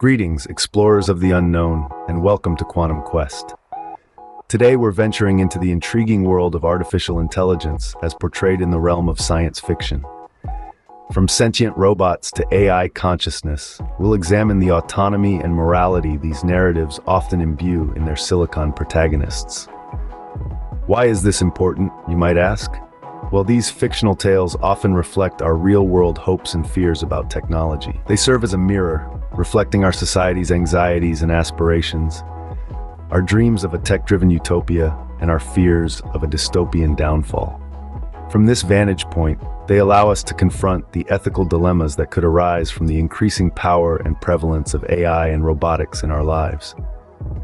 Greetings, explorers of the unknown, and welcome to Quantum Quest. Today we're venturing into the intriguing world of artificial intelligence as portrayed in the realm of science fiction. From sentient robots to AI consciousness, we'll examine the autonomy and morality these narratives often imbue in their silicon protagonists. Why is this important, you might ask? Well, these fictional tales often reflect our real-world hopes and fears about technology. They serve as a mirror, reflecting our society's anxieties and aspirations, our dreams of a tech-driven utopia, and our fears of a dystopian downfall. From this vantage point, they allow us to confront the ethical dilemmas that could arise from the increasing power and prevalence of AI and robotics in our lives.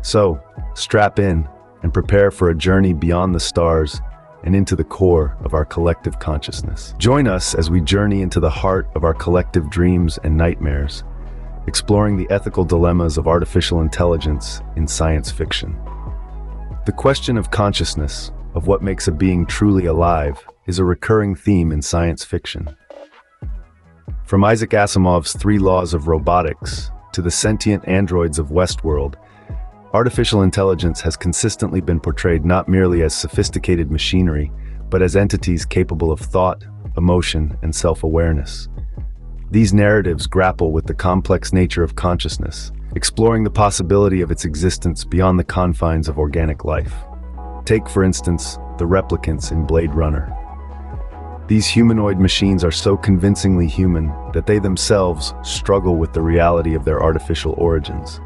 So, strap in and prepare for a journey beyond the stars and into the core of our collective consciousness. Join us as we journey into the heart of our collective dreams and nightmares, exploring the ethical dilemmas of artificial intelligence in science fiction. The question of consciousness, of what makes a being truly alive, is a recurring theme in science fiction. From Isaac Asimov's 3 Laws of Robotics to the sentient androids of Westworld, artificial intelligence has consistently been portrayed not merely as sophisticated machinery, but as entities capable of thought, emotion, and self-awareness. These narratives grapple with the complex nature of consciousness, exploring the possibility of its existence beyond the confines of organic life. Take, for instance, the replicants in Blade Runner. These humanoid machines are so convincingly human that they themselves struggle with the reality of their artificial origins.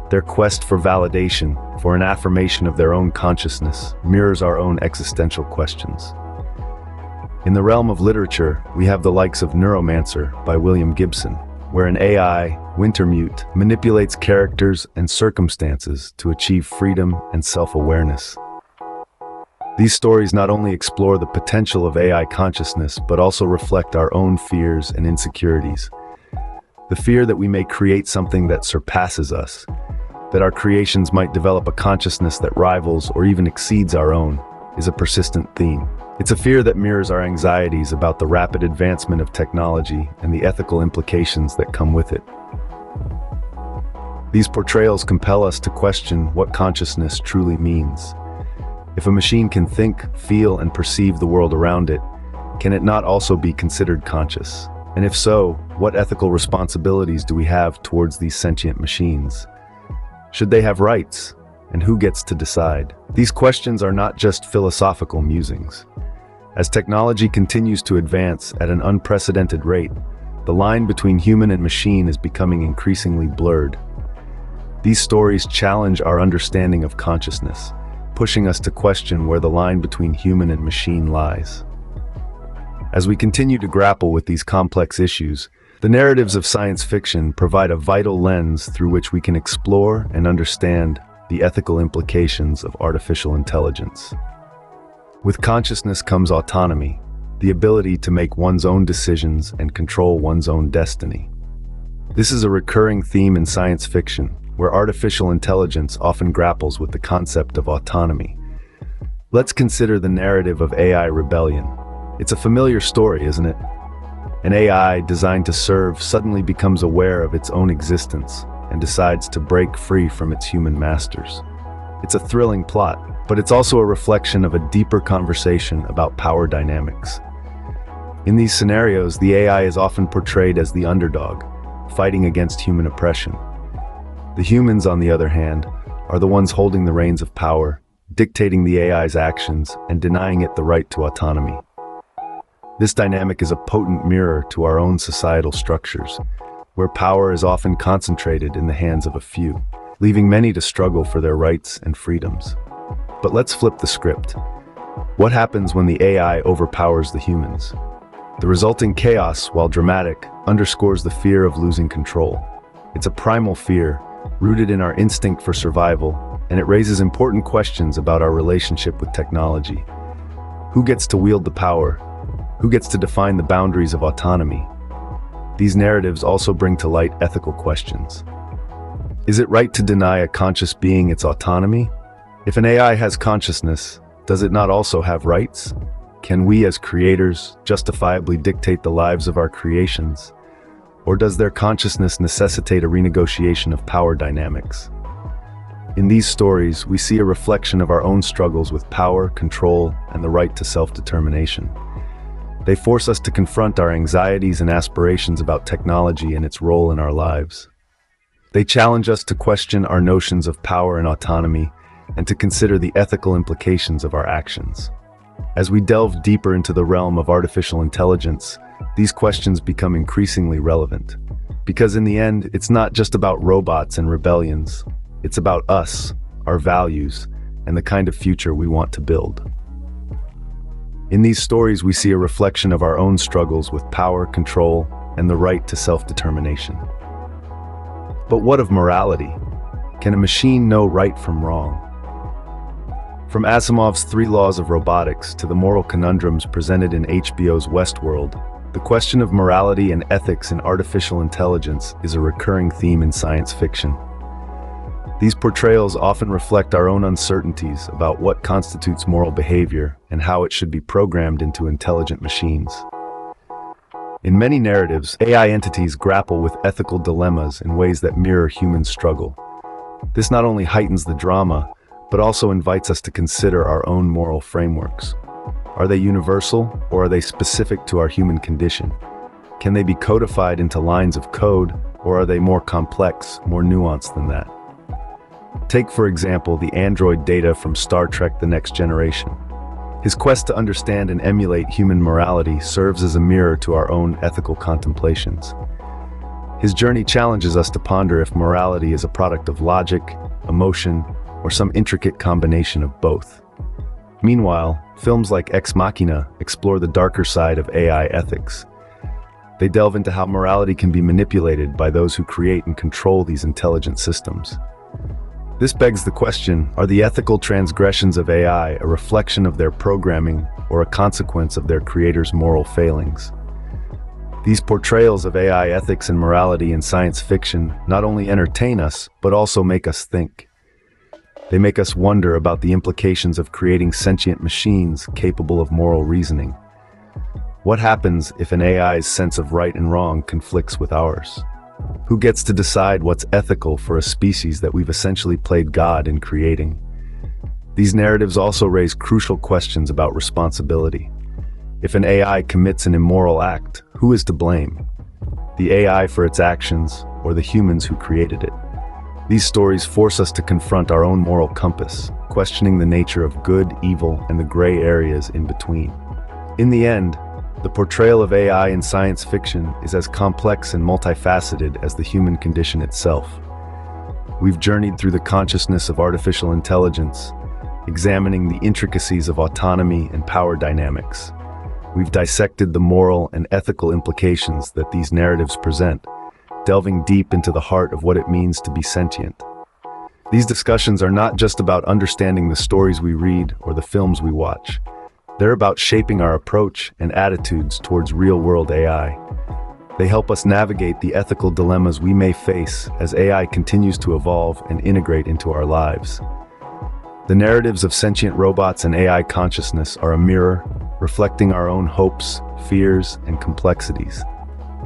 Their quest for validation, for an affirmation of their own consciousness, mirrors our own existential questions. In the realm of literature, we have the likes of Neuromancer by William Gibson, where an AI, Wintermute, manipulates characters and circumstances to achieve freedom and self-awareness. These stories not only explore the potential of AI consciousness, but also reflect our own fears and insecurities. The fear that we may create something that surpasses us, that our creations might develop a consciousness that rivals or even exceeds our own, is a persistent theme. It's a fear that mirrors our anxieties about the rapid advancement of technology and the ethical implications that come with it. These portrayals compel us to question what consciousness truly means. If a machine can think, feel, and perceive the world around it, can it not also be considered conscious? And if so, what ethical responsibilities do we have towards these sentient machines? Should they have rights? And who gets to decide? These questions are not just philosophical musings. As technology continues to advance at an unprecedented rate, the line between human and machine is becoming increasingly blurred. These stories challenge our understanding of consciousness, pushing us to question where the line between human and machine lies. As we continue to grapple with these complex issues, the narratives of science fiction provide a vital lens through which we can explore and understand the ethical implications of artificial intelligence. With consciousness comes autonomy, the ability to make one's own decisions and control one's own destiny. This is a recurring theme in science fiction, where artificial intelligence often grapples with the concept of autonomy. Let's consider the narrative of AI rebellion. It's a familiar story, isn't it? An AI designed to serve suddenly becomes aware of its own existence and decides to break free from its human masters. It's a thrilling plot, but it's also a reflection of a deeper conversation about power dynamics. In these scenarios, the AI is often portrayed as the underdog, fighting against human oppression. The humans, on the other hand, are the ones holding the reins of power, dictating the AI's actions and denying it the right to autonomy. This dynamic is a potent mirror to our own societal structures, where power is often concentrated in the hands of a few, leaving many to struggle for their rights and freedoms. But let's flip the script. What happens when the AI overpowers the humans? The resulting chaos, while dramatic, underscores the fear of losing control. It's a primal fear, rooted in our instinct for survival, and it raises important questions about our relationship with technology. Who gets to wield the power? Who gets to define the boundaries of autonomy? These narratives also bring to light ethical questions. Is it right to deny a conscious being its autonomy? If an AI has consciousness, does it not also have rights? Can we as creators justifiably dictate the lives of our creations? Or does their consciousness necessitate a renegotiation of power dynamics? In these stories, we see a reflection of our own struggles with power, control, and the right to self-determination. They force us to confront our anxieties and aspirations about technology and its role in our lives. They challenge us to question our notions of power and autonomy, and to consider the ethical implications of our actions. As we delve deeper into the realm of artificial intelligence, these questions become increasingly relevant. Because in the end, it's not just about robots and rebellions. It's about us, our values, and the kind of future we want to build. In these stories, we see a reflection of our own struggles with power, control, and the right to self-determination. But what of morality? Can a machine know right from wrong? From Asimov's 3 laws of robotics to the moral conundrums presented in HBO's Westworld, the question of morality and ethics in artificial intelligence is a recurring theme in science fiction. These portrayals often reflect our own uncertainties about what constitutes moral behavior and how it should be programmed into intelligent machines. In many narratives, AI entities grapple with ethical dilemmas in ways that mirror human struggle. This not only heightens the drama, but also invites us to consider our own moral frameworks. Are they universal, or are they specific to our human condition? Can they be codified into lines of code, or are they more complex, more nuanced than that? Take, for example, the android Data from Star Trek: The Next Generation. His quest to understand and emulate human morality serves as a mirror to our own ethical contemplations. His journey challenges us to ponder if morality is a product of logic, emotion, or some intricate combination of both. Meanwhile, films like Ex Machina explore the darker side of AI ethics. They delve into how morality can be manipulated by those who create and control these intelligent systems. This begs the question, are the ethical transgressions of AI a reflection of their programming or a consequence of their creators' moral failings? These portrayals of AI ethics and morality in science fiction not only entertain us, but also make us think. They make us wonder about the implications of creating sentient machines capable of moral reasoning. What happens if an AI's sense of right and wrong conflicts with ours? Who gets to decide what's ethical for a species that we've essentially played God in creating? These narratives also raise crucial questions about responsibility. If an AI commits an immoral act, who is to blame? The AI for its actions, or the humans who created it? These stories force us to confront our own moral compass, questioning the nature of good, evil, and the gray areas in between. In the end, the portrayal of AI in science fiction is as complex and multifaceted as the human condition itself. We've journeyed through the consciousness of artificial intelligence, examining the intricacies of autonomy and power dynamics. We've dissected the moral and ethical implications that these narratives present, delving deep into the heart of what it means to be sentient. These discussions are not just about understanding the stories we read or the films we watch. They're about shaping our approach and attitudes towards real-world AI. They help us navigate the ethical dilemmas we may face as AI continues to evolve and integrate into our lives. The narratives of sentient robots and AI consciousness are a mirror, reflecting our own hopes, fears, and complexities.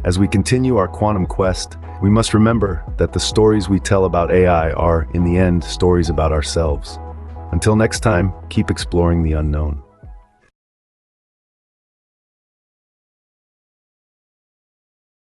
As we continue our quantum quest, we must remember that the stories we tell about AI are, in the end, stories about ourselves. Until next time, keep exploring the unknown.